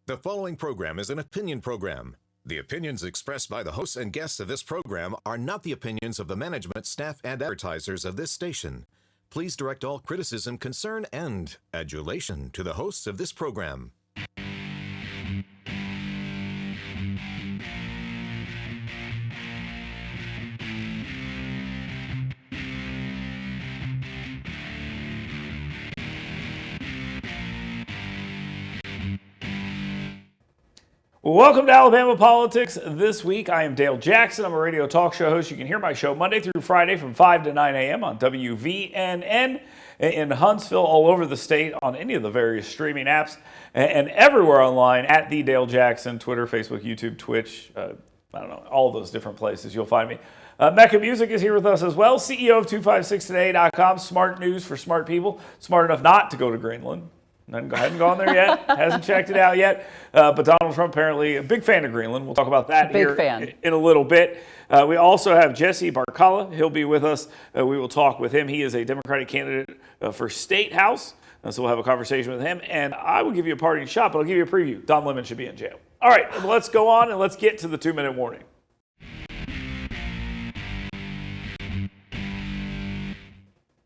The following program is an opinion program. The opinions expressed by the hosts and guests of this program are not the opinions of the management, staff, and advertisers of this station. Please direct all criticism, concern, and adulation to the hosts of this program. Welcome to Alabama Politics. This week, I am Dale Jackson. I'm a radio talk show host. You can hear my show Monday through Friday from 5 to 9 a.m. on WVNN in Huntsville, all over the state, on any of the various streaming apps, and everywhere online at The Dale Jackson, Twitter, Facebook, YouTube, Twitch, all those different places you'll find me. Mecca Musick is here with us as well, CEO of 256today.com, smart news for smart people, smart enough not to go to Greenland. Hadn't gone there yet, hasn't checked it out yet, but Donald Trump apparently a big fan of Greenland. We'll talk about that in a little bit. We also have Jessie Barcela. He'll be with us. We will talk with him. He is a Democratic candidate for State House, so we'll have a conversation with him. And I will give you a parting shot, but I'll give you a preview. Don Lemon should be in jail. All right, let's go on and let's get to the 2-minute warning.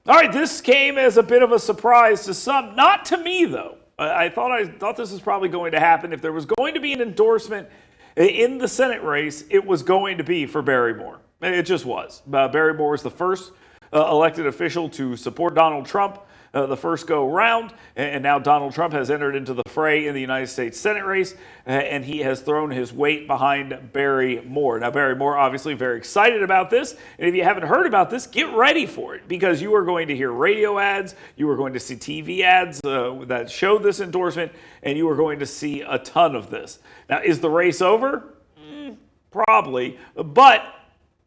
All right, this came as a bit of a surprise to some, not to me though. I thought this was probably going to happen. If there was going to be an endorsement in the Senate race, it was going to be for Barry Moore. It just was. Barry Moore was the first elected official to support Donald Trump the first go round, and now Donald Trump has entered into the fray in the United States Senate race, and he has thrown his weight behind Barry Moore. Now, Barry Moore obviously very excited about this, and if you haven't heard about this, get ready for it, because you are going to hear radio ads, you are going to see TV ads that show this endorsement, and you are going to see a ton of this. Now, is the race over? Probably, but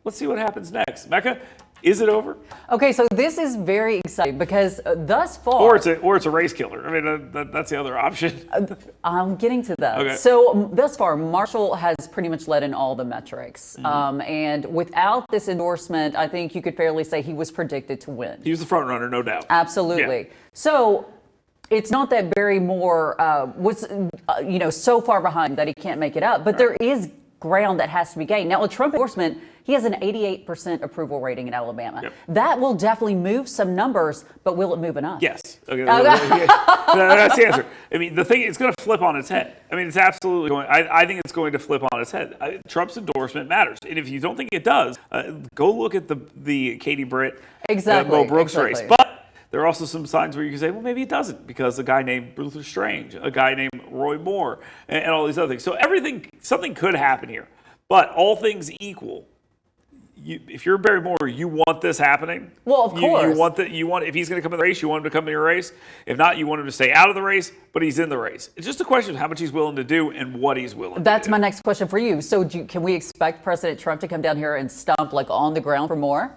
let's see what happens next. Mecca, is it over? Okay, so this is very exciting because thus far... Or it's a race killer. I mean, that's the other option. I'm getting to that. Okay. So thus far, Marshall has pretty much led in all the metrics. And without this endorsement, I think you could fairly say he was predicted to win. He was the front runner, no doubt. Absolutely. Yeah. So it's not that Barry Moore was, so far behind that he can't make it up, but there is ground that has to be gained. Now, a Trump endorsement, he has an 88% approval rating in Alabama. Yep. That will definitely move some numbers, but will it move enough? Yes. Okay. That's the answer. I mean, the thing, it's going to flip on its head. I mean, it's absolutely going, I think it's going to flip on its head. Trump's endorsement matters. And if you don't think it does, go look at the Katie Britt, Mo Brooks race. But there are also some signs where you can say, well, maybe it doesn't, because a guy named Luther Strange, a guy named Roy Moore, and all these other things. So something could happen here. But all things equal, if you're Barry Moore, you want this happening. Well, of course. If he's going to come in the race, you want him to come in your race. If not, you want him to stay out of the race, but he's in the race. It's just a question of how much he's willing to do and what he's willing to do. That's my next question for you. So can we expect President Trump to come down here and stomp on the ground for more?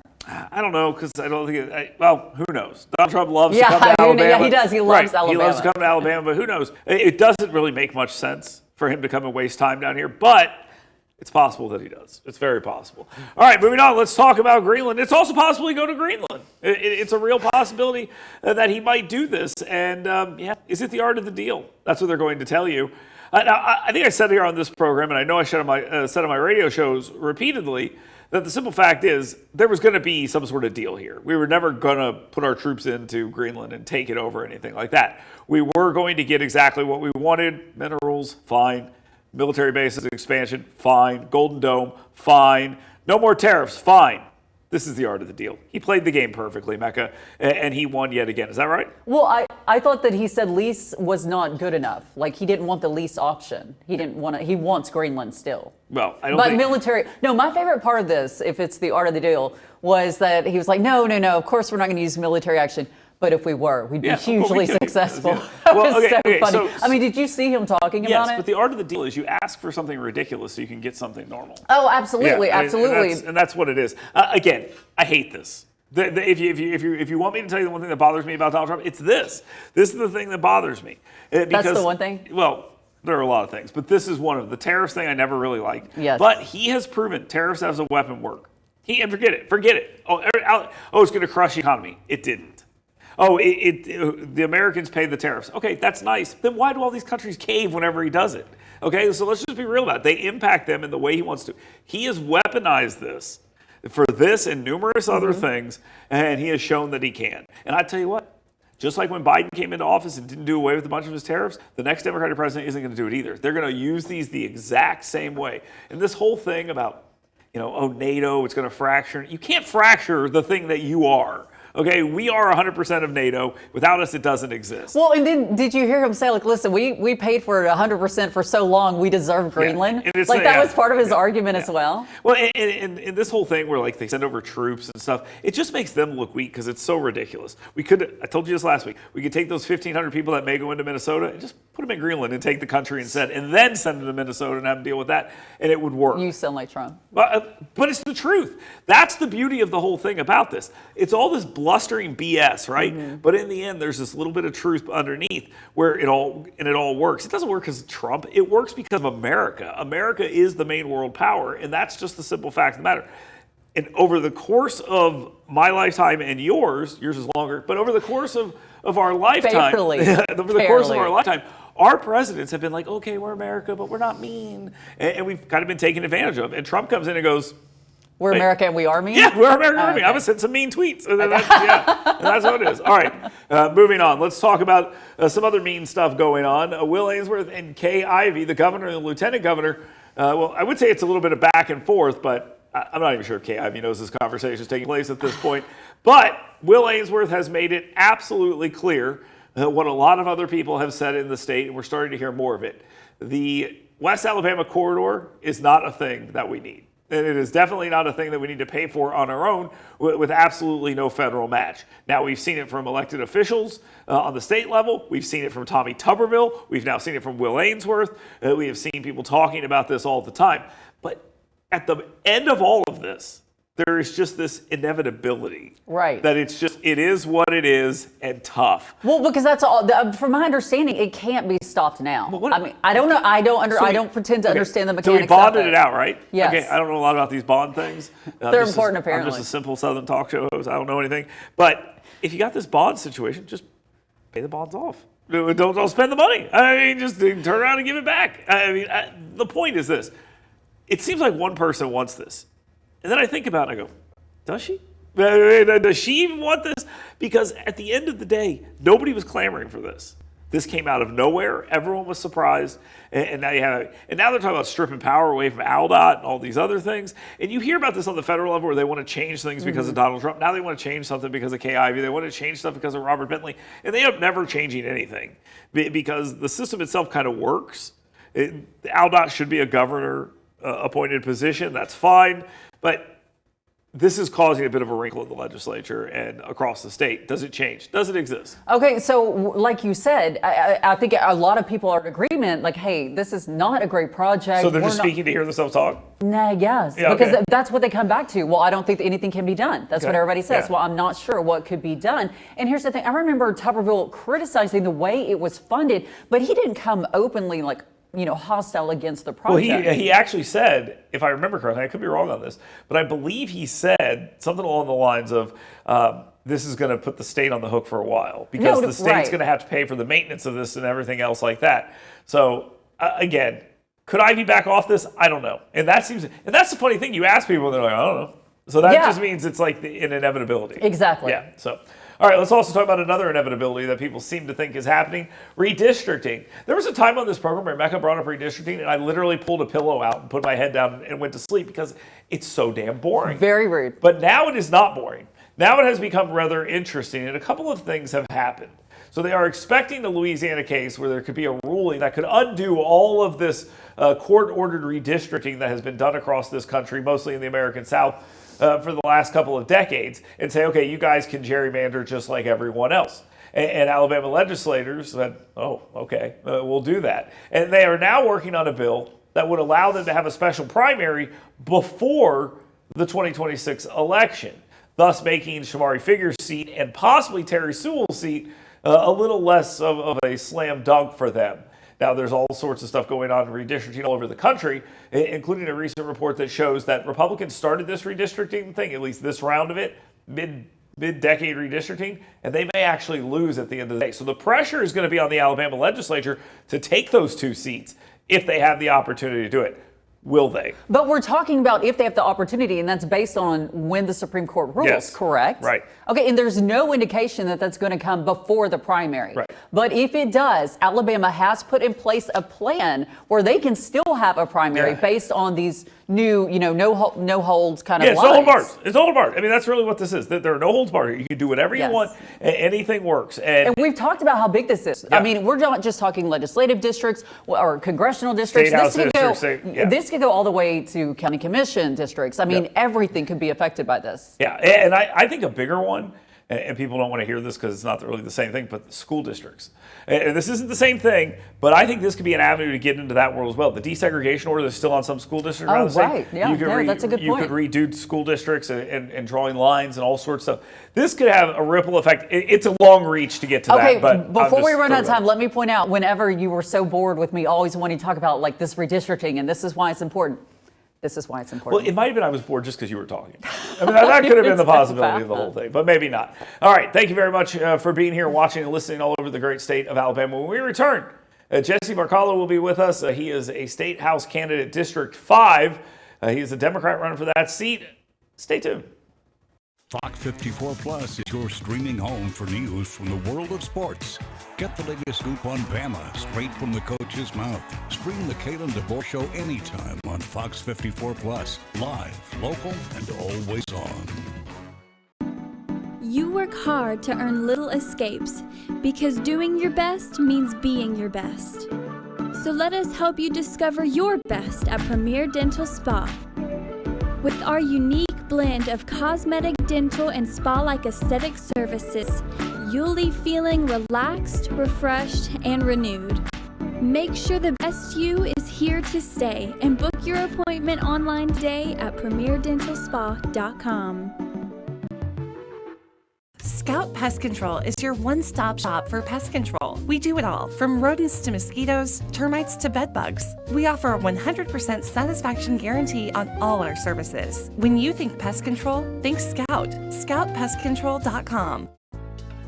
I don't know, because I don't think who knows? Donald Trump loves to come to Alabama. Yeah, he does. He loves Alabama. He loves to come to Alabama, but who knows? It doesn't really make much sense for him to come and waste time down here, but it's possible that he does. It's very possible. All right, moving on. Let's talk about Greenland. It's also possible he go to Greenland. It's a real possibility that he might do this. And, is it the art of the deal? That's what they're going to tell you. Now, I think I said here on this program, and I know I said on my radio shows repeatedly, that the simple fact is there was going to be some sort of deal here. We were never going to put our troops into Greenland and take it over or anything like that. We were going to get exactly what we wanted. Minerals, fine. Military bases expansion, fine. Golden Dome, fine. No more tariffs, fine. This is the art of the deal. He played the game perfectly, Mecca, and he won yet again. Is that right? Well, I thought that he said lease was not good enough. Like, he didn't want the lease option. He wants Greenland still. Well, I don't think... But military... No, my favorite part of this, if it's the art of the deal, was that he was like, no, of course we're not going to use military action. But if we were, we'd be hugely successful. Yeah. Well, okay, funny. I mean, did you see him talking about it? Yes, but the art of the deal is you ask for something ridiculous so you can get something normal. Oh, absolutely, absolutely. And that's what it is. Again, I hate this. If you want me to tell you the one thing that bothers me about Donald Trump, it's this. This is the thing that bothers me. That's the one thing? Well, there are a lot of things, but this is one of them. The tariffs thing I never really liked. Yes. But he has proven tariffs as a weapon work. And forget it. Oh, it's going to crush the economy. It didn't. Oh, the Americans pay the tariffs. Okay, that's nice. Then why do all these countries cave whenever he does it? Okay, so let's just be real about it. They impact them in the way he wants to. He has weaponized this for this and numerous other things, and he has shown that he can. And I tell you what, just like when Biden came into office and didn't do away with a bunch of his tariffs, the next Democratic president isn't going to do it either. They're going to use these the exact same way. And this whole thing about, NATO, it's going to fracture. You can't fracture the thing that you are. Okay, we are 100% of NATO. Without us, it doesn't exist. Well, and then did you hear him say, like, listen, we paid for it 100% for so long, we deserve Greenland? Yeah. That was part of his argument as well. Well, and this whole thing where, like, they send over troops and stuff, it just makes them look weak because it's so ridiculous. I told you this last week, we could take those 1,500 people that may go into Minnesota and just put them in Greenland and take the country instead, and then send them to Minnesota and have them deal with that, and it would work. You sound like Trump. But it's the truth. That's the beauty of the whole thing about this. It's all this blustering BS, right? But in the end, there's this little bit of truth underneath where it all works. It doesn't work because of Trump. It works because of America. America is the main world power, and that's just the simple fact of the matter. And over the course of my lifetime and yours is longer, but over the course of our lifetime, course of our lifetime, our presidents have been like, okay, we're America, but we're not mean. And we've kind of been taken advantage of. And Trump comes in and goes, we're America and we are mean? Yeah, we're America and we're mean. I'm going to send some mean tweets. And that's what it is. All right, moving on. Let's talk about some other mean stuff going on. Will Ainsworth and Kay Ivey, the governor and the lieutenant governor, well, I would say it's a little bit of back and forth, but I'm not even sure if Kay Ivey knows this conversation is taking place at this point. But Will Ainsworth has made it absolutely clear what a lot of other people have said in the state, and we're starting to hear more of it. The West Alabama corridor is not a thing that we need. And it is definitely not a thing that we need to pay for on our own with absolutely no federal match. Now, we've seen it from elected officials on the state level. We've seen it from Tommy Tuberville. We've now seen it from Will Ainsworth. We have seen people talking about this all the time. But at the end of all of this, there is just this inevitability. Right. That it is what it is and tough. Well, because that's all, from my understanding, it can't be stopped now. I don't know. I don't pretend to understand the mechanics of it. So we bonded it out, right? Yes. Okay, I don't know a lot about these bond things. They're important, apparently. I'm just a simple Southern talk show host. I don't know anything. But if you got this bond situation, just pay the bonds off. Don't spend the money. I mean, just turn around and give it back. I mean, the point is this. It seems like one person wants this. And then I think about it and I go, does she? Does she even want this? Because at the end of the day, nobody was clamoring for this. This came out of nowhere. Everyone was surprised. And now they're talking about stripping power away from ALDOT and all these other things. And you hear about this on the federal level where they want to change things because of Donald Trump. Now they want to change something because of Kay Ivey. They want to change stuff because of Robert Bentley. And they end up never changing anything because the system itself kind of works. ALDOT should be a governor appointed position. That's fine. But this is causing a bit of a wrinkle in the legislature and across the state. Does it change? Does it exist? Okay, so like you said, I think a lot of people are in agreement, like, hey, this is not a great project. So they're just speaking to hear themselves talk? Nah, yes, yeah, because that's what they come back to. Well, I don't think that anything can be done. That's what everybody says. Yeah. Well, I'm not sure what could be done. And here's the thing. I remember Tuberville criticizing the way it was funded, but he didn't come openly, like, hostile against the project. Well, he actually said, if I remember correctly, I could be wrong on this, but I believe he said something along the lines of, this is going to put the state on the hook for a while because the state's going to have to pay for the maintenance of this and everything else like that. So, again, could Ivey back off this? I don't know. And that's the funny thing. You ask people, and they're like, I don't know. So that just means it's like an inevitability. Exactly. Yeah. So, all right, let's also talk about another inevitability that people seem to think is happening, redistricting. There was a time on this program where Mecca brought up redistricting, and I literally pulled a pillow out and put my head down and went to sleep because it's so damn boring. Very rude. But now it is not boring. Now it has become rather interesting, and a couple of things have happened. So they are expecting the Louisiana case where there could be a ruling that could undo all of this court-ordered redistricting that has been done across this country, mostly in the American South, for the last couple of decades, and say, okay, you guys can gerrymander just like everyone else. And Alabama legislators said, oh, okay, we'll do that. And they are now working on a bill that would allow them to have a special primary before the 2026 election, thus making Shamari Figure's seat and possibly Terry Sewell's seat a little less of a slam dunk for them. Now, there's all sorts of stuff going on in redistricting all over the country, including a recent report that shows that Republicans started this redistricting thing, at least this round of it, mid-decade redistricting, and they may actually lose at the end of the day. So the pressure is going to be on the Alabama legislature to take those 2 seats if they have the opportunity to do it. Will they? But we're talking about if they have the opportunity, and that's based on when the Supreme Court rules, yes, correct? Right. Okay, and there's no indication that that's going to come before the primary. Right. But if it does, Alabama has put in place a plan where they can still have a primary based on these new, no holds kind of lines. It's all barred. I mean, that's really what this is. There are no holds barred. You can do whatever you want. Anything works. And we've talked about how big this is. Yeah. I mean, we're not just talking legislative districts or congressional districts. State House districts. This could go all the way to county commission districts. I mean, everything could be affected by this. Yeah, and I think a bigger one, and people don't want to hear this because it's not really the same thing, but school districts. And this isn't the same thing, but I think this could be an avenue to get into that world as well. The desegregation order is still on some school districts around the state. Right. Yeah, that's a good point. You could redo school districts and drawing lines and all sorts of stuff. This could have a ripple effect. It's a long reach to get to that. But before we run out of time, let me point out, whenever you were so bored with me always wanting to talk about like this redistricting and this is why it's important. This is why it's important. Well, it might have been I was bored just because you were talking. I mean, that could have been the possibility of the whole thing, but maybe not. All right, thank you very much for being here, watching and listening all over the great state of Alabama. When we return, Jessie Barcela will be with us. He is a State House candidate, District 5. He is a Democrat running for that seat. Stay tuned. Fox 54 Plus is your streaming home for news from the world of sports. Get the latest scoop on Bama straight from the coach's mouth. Stream the Kalen DeBoer Show anytime on Fox 54 Plus. Live, local, and always on. You work hard to earn little escapes because doing your best means being your best. So let us help you discover your best at Premier Dental Spa. With our unique blend of cosmetic, dental, and spa-like aesthetic services, you'll leave feeling relaxed, refreshed, and renewed. Make sure the best you is here to stay and book your appointment online today at premierdentalspa.com. Scout Pest Control is your one-stop shop for pest control. We do it all, from rodents to mosquitoes, termites to bed bugs. We offer a 100% satisfaction guarantee on all our services. When you think pest control, think Scout. ScoutPestControl.com.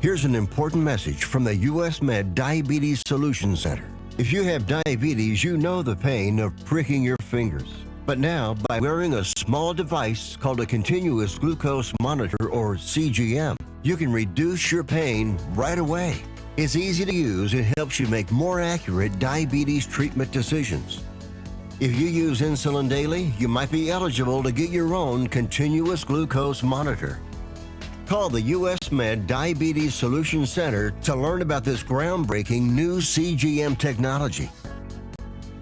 Here's an important message from the U.S. Med Diabetes Solutions Center. If you have diabetes, you know the pain of pricking your fingers. But now, by wearing a small device called a continuous glucose monitor, or CGM, you can reduce your pain right away. It's easy to use and helps you make more accurate diabetes treatment decisions. If you use insulin daily, you might be eligible to get your own continuous glucose monitor. Call the U.S. Med Diabetes Solutions Center to learn about this groundbreaking new CGM technology.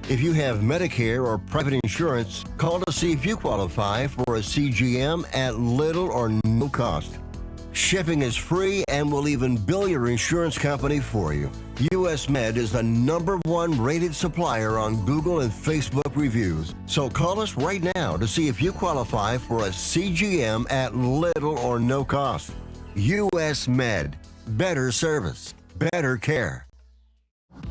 If you have Medicare or private insurance, call to see if you qualify for a CGM at little or no cost. Shipping is free and will even bill your insurance company for you. U.S. Med is the #1 rated supplier on Google and Facebook reviews. So call us right now to see if you qualify for a CGM at little or no cost. U.S. Med. Better service. Better care.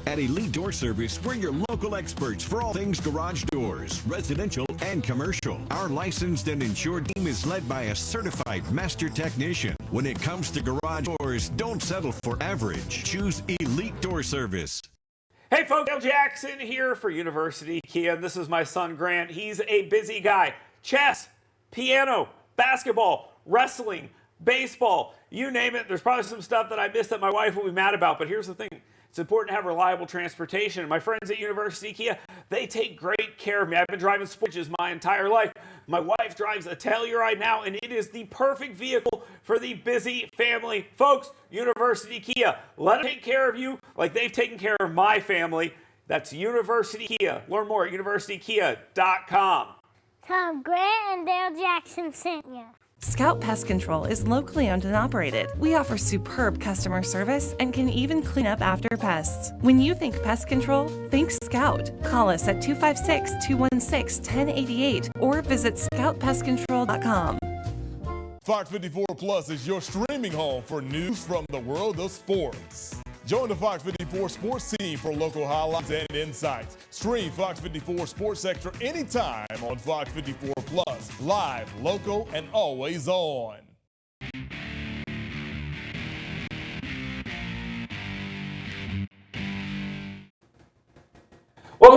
At Elite Door Service, we're your local experts for all things garage doors, residential and commercial. Our licensed and insured team is led by a certified master technician. When it comes to garage doors, don't settle for average. Choose Elite Door Service. Hey folks, Dale Jackson here for University Kia. This is my son Grant. He's a busy guy. Chess, piano, basketball, wrestling, baseball, you name it. There's probably some stuff that I missed that my wife will be mad about, but here's the thing. It's important to have reliable transportation. And my friends at University Kia, they take great care of me. I've been driving Sportages my entire life. My wife drives a Telluride now, and it is the perfect vehicle for the busy family. Folks, University Kia, let them take care of you like they've taken care of my family. That's University Kia. Learn more at universitykia.com. Tom Grant and Dale Jackson sent you. Scout Pest Control is locally owned and operated. We offer superb customer service and can even clean up after pests. When you think pest control, think Scout. Call us at 256-216-1088 or visit scoutpestcontrol.com. Fox 54 Plus is your streaming home for news from the world of sports. Join the Fox 54 sports team for local highlights and insights. Stream Fox 54 Sports Extra anytime on Fox 54 Plus. Live, local, and always on.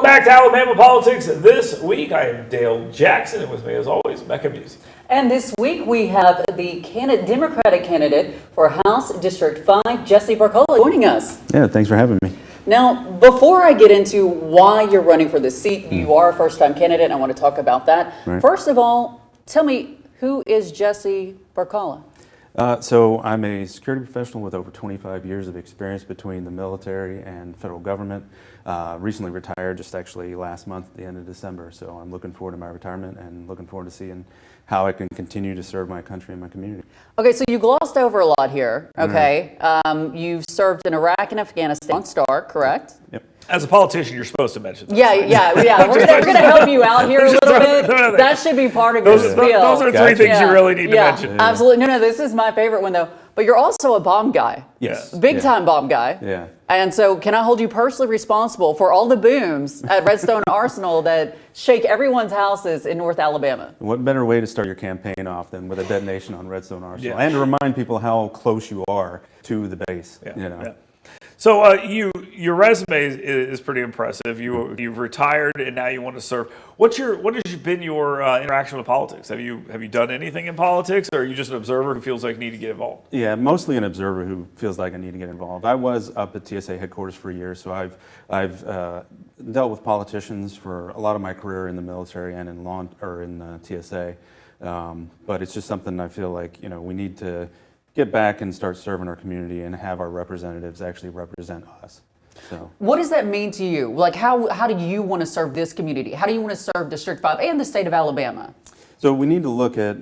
Welcome back to Alabama Politics This Week. I am Dale Jackson, and with me, as always, Mecca Musick. And this week we have the Democratic candidate for House District 5, Jessie Barcela, joining us. Yeah, thanks for having me. Now, before I get into why you're running for this seat, you are a first-time candidate, and I want to talk about that. Right. First of all, tell me, who is Jessie Barcela? So I'm a security professional with over 25 years of experience between the military and federal government. Recently retired, just actually last month at the end of December. So I'm looking forward to my retirement and looking forward to seeing how I can continue to serve my country and my community. Okay, so you glossed over a lot here, okay? You've served in Iraq and Afghanistan on STAR, correct? Yep. As a politician, you're supposed to mention that. Yeah. We're going to help you out here a little bit. That should be part of your spiel. Those are three things you really need to mention. Absolutely. No, this is my favorite one, though. But you're also a bomb guy. Yes. Big time bomb guy. Yeah. And so can I hold you personally responsible for all the booms at Redstone Arsenal that shake everyone's houses in North Alabama? What better way to start your campaign off than with a detonation on Redstone Arsenal? And to remind people how close you are to the base. Yeah. So your resume is pretty impressive. You've retired and now you want to serve. What has been your interaction with politics? Have you done anything in politics, or are you just an observer who feels like you need to get involved? Yeah, mostly an observer who feels like I need to get involved. I was up at TSA headquarters for a year, so I've dealt with politicians for a lot of my career in the military and in TSA. But it's just something I feel like we need to get back and start serving our community and have our representatives actually represent us. So, what does that mean to you? Like, how do you want to serve this community? How do you want to serve District 5 and the state of Alabama? So we need to look at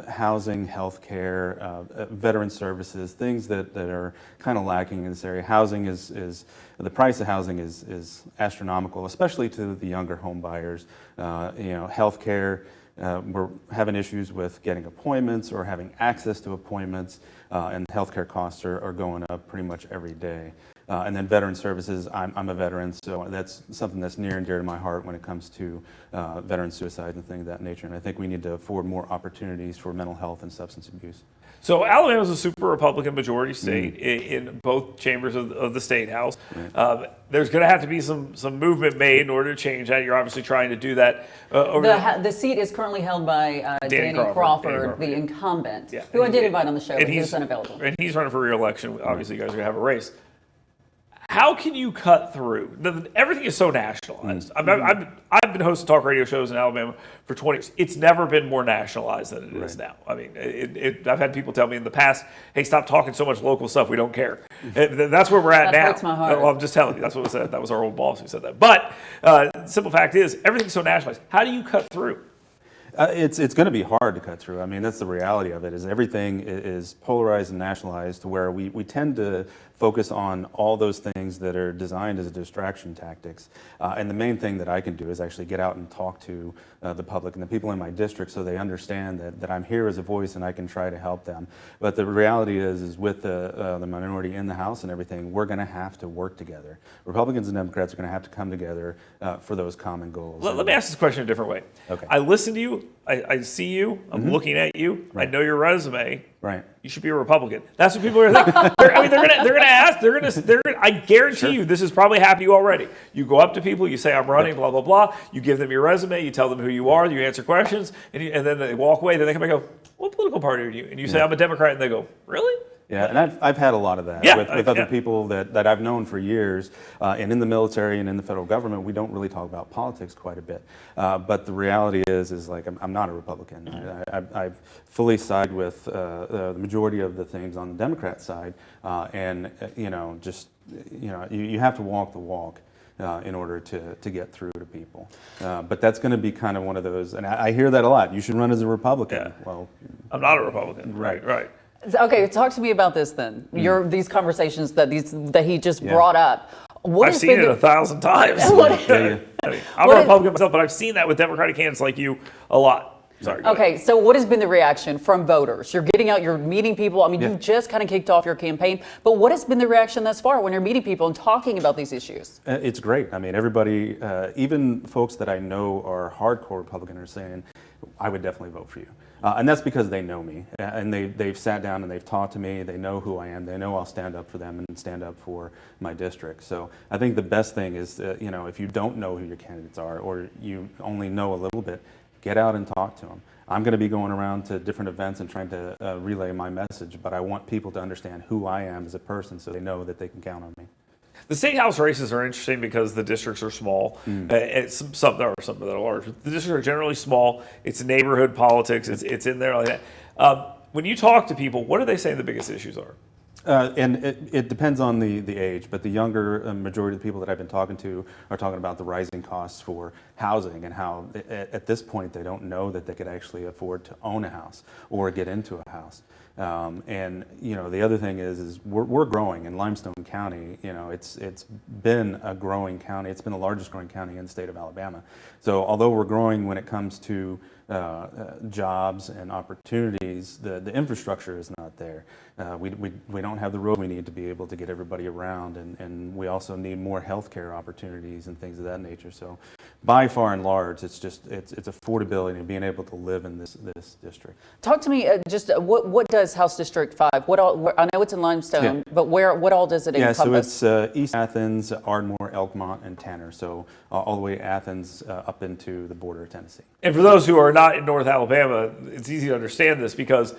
housing, healthcare, veteran services, things that are kind of lacking in this area. Housing is the price of housing is astronomical, especially to the younger home buyers. Healthcare. We're having issues with getting appointments or having access to appointments, and healthcare costs are going up pretty much every day. And then veteran services, I'm a veteran, so that's something that's near and dear to my heart when it comes to veteran suicide and things of that nature. And I think we need to afford more opportunities for mental health and substance abuse. So Alabama is a super Republican majority state in both chambers of the state house. Right. There's going to have to be some movement made in order to change that. You're obviously trying to do that. The seat is currently held by Danny Crawford, the incumbent, who I did invite on the show, but he was unavailable. And he's running for re-election. Obviously, you guys are going to have a race. How can you cut through? Everything is so nationalized. I've been hosting talk radio shows in Alabama for 20 years. It's never been more nationalized than it is now. I mean, I've had people tell me in the past, hey, stop talking so much local stuff. We don't care. That's where we're at now. That hurts my heart. Well, I'm just telling you. That's what was said. That was our old boss who said that. But the simple fact is, everything's so nationalized. How do you cut through? It's going to be hard to cut through. I mean, that's the reality of it, is everything is polarized and nationalized to where we tend to focus on all those things that are designed as distraction tactics. And the main thing that I can do is actually get out and talk to the public and the people in my district so they understand that I'm here as a voice and I can try to help them. But the reality is with the minority in the House and everything, we're going to have to work together. Republicans and Democrats are going to have to come together for those common goals. Let me ask this question a different way. Okay. I listen to you. I see you. I'm looking at you. Right. I know your resume. Right. You should be a Republican. That's what people are thinking. They're gonna ask. They're gonna. I guarantee you, this has probably happened to you already. You go up to people. You say, "I'm running." Blah blah blah. You give them your resume. You tell them who you are. You answer questions, and then they walk away. Then they come back and go, "What political party are you?" And you say, "I'm a Democrat," and they go, "Really?" Yeah, and I've had a lot of that with other people that I've known for years, and in the military and in the federal government, we don't really talk about politics quite a bit. But the reality is like I'm not a Republican. I fully side with the majority of the things on the Democrat side, and you have to walk the walk. In order to get through to people. But that's going to be kind of one of those, and I hear that a lot. You should run as a Republican. Yeah. Well, I'm not a Republican. Right. Okay, talk to me about this then. These conversations that he just brought up. I've seen it 1,000 times. I'm a Republican myself, but I've seen that with Democratic candidates like you a lot. Sorry. Okay, so what has been the reaction from voters? You're getting out, you're meeting people. I mean, Yeah. you just kind of kicked off your campaign, but what has been the reaction thus far when you're meeting people and talking about these issues? It's great. I mean, everybody, even folks that I know are hardcore Republican, are saying, I would definitely vote for you. And that's because they know me, and they've sat down and they've talked to me. They know who I am. They know I'll stand up for them and stand up for my district. So I think the best thing is, if you don't know who your candidates are, or you only know a little bit, get out and talk to them. I'm going to be going around to different events and trying to relay my message, but I want people to understand who I am as a person so they know that they can count on me. The state house races are interesting because the districts are small. There are some that are large. The districts are generally small. It's neighborhood politics. It's in there like that. When you talk to people, what do they say the biggest issues are? And it depends on the age, but the younger majority of the people that I've been talking to are talking about the rising costs for housing and how at this point they don't know that they could actually afford to own a house or get into a house. And the other thing is we're growing in Limestone County. It's been a growing county. It's been the largest growing county in the state of Alabama. So although we're growing when it comes to jobs and opportunities, the infrastructure is not there. We don't have the road we need to be able to get everybody around, and we also need more healthcare opportunities and things of that nature. So by far and large, it's affordability and being able to live in this district. Talk to me what does House District 5? What all? I know it's in Limestone, but what all does it encompass? So it's East Athens, Ardmore, Elkmont, and Tanner. So all the way Athens up into the border of Tennessee. And for those who are not in North Alabama, it's easy to understand this because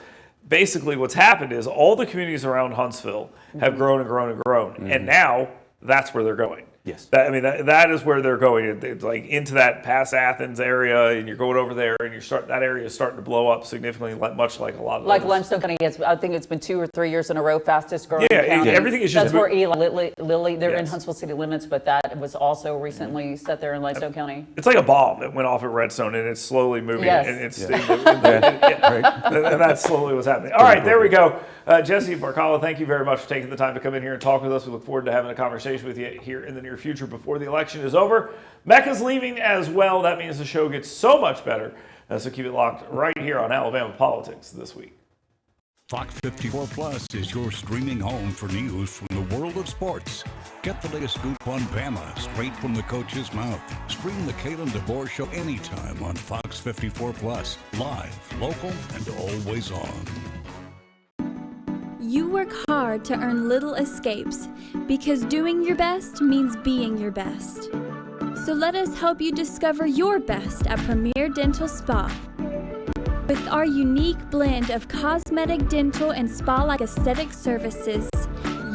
basically what's happened is all the communities around Huntsville have grown and grown and grown, and now that's where they're going. Yes. That is where they're going. It's like into that past Athens area, and you're going over there, and that area is starting to blow up significantly, much like a lot of like Limestone County is. I think it's been 2 or 3 years in a row fastest growing county. Everything is just. That's where Eli Lilly. They're in Huntsville city limits, but that was also recently set there in Limestone County. It's like a bomb that went off at Redstone, and it's slowly moving. Yes. And it's and that's slowly what's happening. All right, there we go. Jessie Barcela, thank you very much for taking the time to come in here and talk with us. We look forward to having a conversation with you here in the near future before the election is over. Mecca's leaving as well. That means the show gets so much better. So keep it locked right here on Alabama Politics this week. Fox 54 Plus is your streaming home for news from the world of sports. Get the latest scoop on Bama straight from the coach's mouth. Stream the Kalen DeBoer Show anytime on Fox 54 Plus. Live, local, and always on. You work hard to earn little escapes because doing your best means being your best. So let us help you discover your best at Premier Dental Spa. With our unique blend of cosmetic, dental, and spa-like aesthetic services,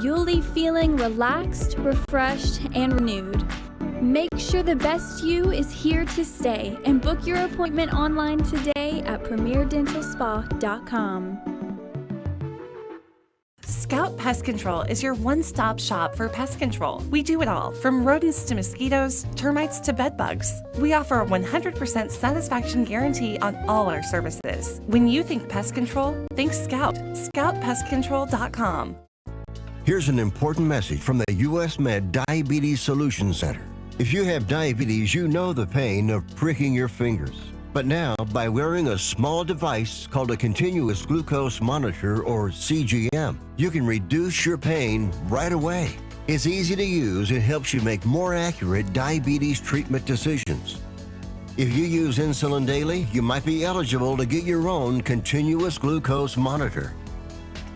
you'll leave feeling relaxed, refreshed, and renewed. Make sure the best you is here to stay and book your appointment online today at premierdentalspa.com. Scout Pest Control is your one-stop shop for pest control. We do it all, from rodents to mosquitoes, termites to bed bugs. We offer a 100% satisfaction guarantee on all our services. When you think pest control, think Scout. ScoutPestControl.com. Here's an important message from the U.S. Med Diabetes Solutions Center. If you have diabetes, you know the pain of pricking your fingers. But now, by wearing a small device called a continuous glucose monitor, or CGM, you can reduce your pain right away. It's easy to use and helps you make more accurate diabetes treatment decisions. If you use insulin daily, you might be eligible to get your own continuous glucose monitor.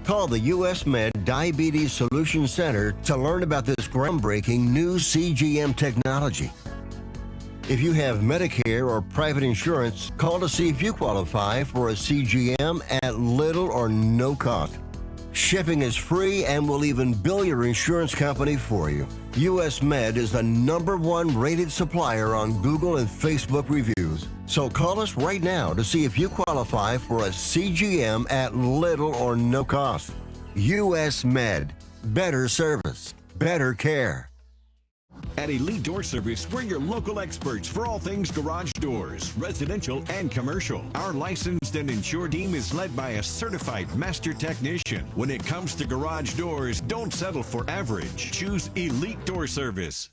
Call the U.S. Med Diabetes Solutions Center to learn about this groundbreaking new CGM technology. If you have Medicare or private insurance, call to see if you qualify for a CGM at little or no cost. Shipping is free and will even bill your insurance company for you. U.S. Med is the #1 rated supplier on Google and Facebook reviews. So call us right now to see if you qualify for a CGM at little or no cost. U.S. Med. Better service. Better care. At Elite Door Service, we're your local experts for all things garage doors, residential and commercial. Our licensed and insured team is led by a certified master technician. When it comes to garage doors, don't settle for average. Choose Elite Door Service.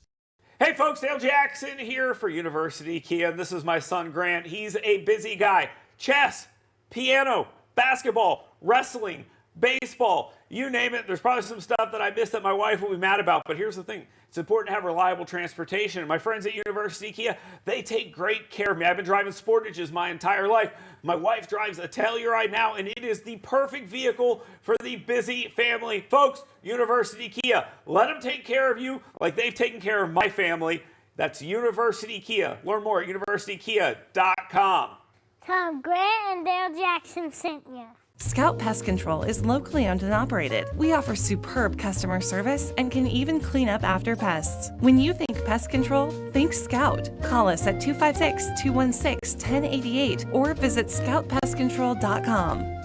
Hey folks, Dale Jackson here for University Kia. This is my son Grant. He's a busy guy. chess, piano, basketball, wrestling, baseball, you name it. There's probably some stuff that I missed that my wife will be mad about, but here's the thing. It's important to have reliable transportation. And my friends at University Kia, they take great care of me. I've been driving Sportages my entire life. My wife drives a Telluride now, and it is the perfect vehicle for the busy family. Folks, University Kia, let them take care of you like they've taken care of my family. That's University Kia. Learn more at universitykia.com. Tom Grant and Dale Jackson sent you. Scout Pest Control is locally owned and operated. We offer superb customer service and can even clean up after pests. When you think pest control, think Scout. Call us at 256-216-1088 or visit scoutpestcontrol.com.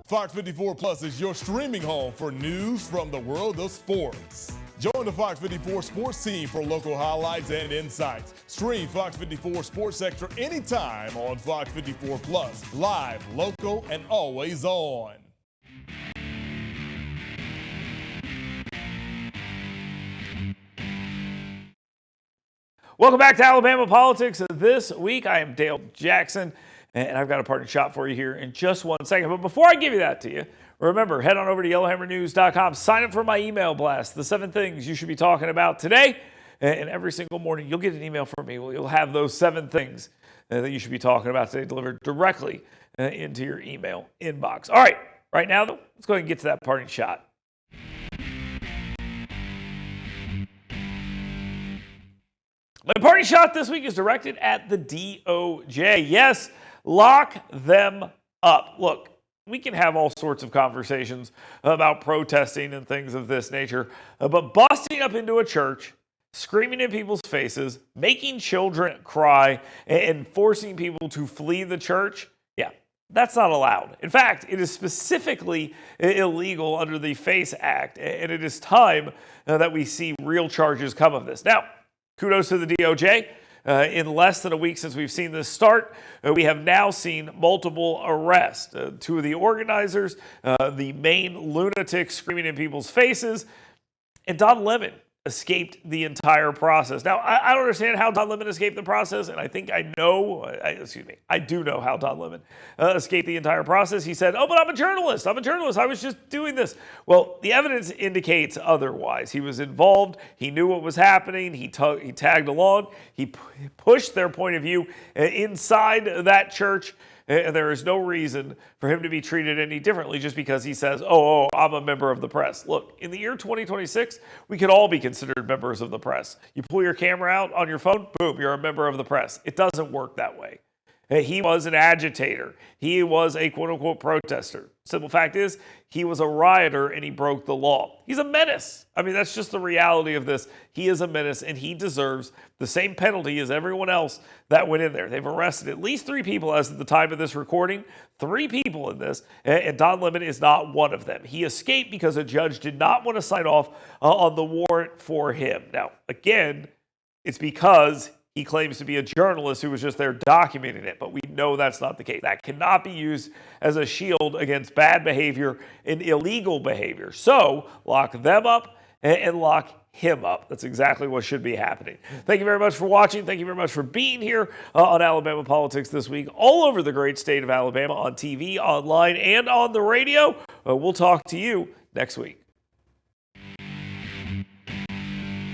Fox 54 Plus is your streaming home for news from the world of sports. Join the Fox 54 sports team for local highlights and insights. Stream Fox 54 Sports Extra anytime on Fox 54 Plus. Live, local, and always on. Welcome back to Alabama Politics. This week, I am Dale Jackson, and I've got a partner shot for you here in just 1 second. But before I give you that to you, remember, head on over to yellowhammernews.com. Sign up for my email blast, the 7 things you should be talking about today. And every single morning, you'll get an email from me. You'll have those 7 things that you should be talking about today delivered directly into your email inbox. All right, right now, though, let's go ahead and get to that parting shot. My party shot this week is directed at the DOJ. Yes, lock them up. Look, we can have all sorts of conversations about protesting and things of this nature, but busting up into a church, screaming in people's faces, making children cry, and forcing people to flee the church, yeah, that's not allowed. In fact, it is specifically illegal under the FACE Act, and it is time that we see real charges come of this. Now, kudos to the DOJ. In less than a week since we've seen this start, we have now seen multiple arrests. 2 of the organizers, the main lunatic screaming in people's faces, and Don Lemon escaped the entire process. Now, I don't understand how Don Lemon escaped the process, and I think I do know how Don Lemon escaped the entire process. He said, oh, but I'm a journalist. I was just doing this. Well, the evidence indicates otherwise. He was involved. He knew what was happening. He tagged along. He pushed their point of view inside that church. And there is no reason for him to be treated any differently just because he says, oh, I'm a member of the press. Look, in the year 2026, we could all be considered members of the press. You pull your camera out on your phone, boom, you're a member of the press. It doesn't work that way. He was an agitator. He was a quote-unquote protester. Simple fact is, he was a rioter and he broke the law. He's a menace. I mean, that's just the reality of this. He is a menace and he deserves the same penalty as everyone else that went in there. They've arrested at least 3 people as of the time of this recording. 3 people in this, and Don Lemon is not one of them. He escaped because a judge did not want to sign off on the warrant for him. Now, again, it's because he claims to be a journalist who was just there documenting it, but we know that's not the case. That cannot be used as a shield against bad behavior and illegal behavior. So lock them up and lock him up. That's exactly what should be happening. Thank you very much for watching. Thank you very much for being here on Alabama Politics this week, all over the great state of Alabama, on TV, online, and on the radio. We'll talk to you next week.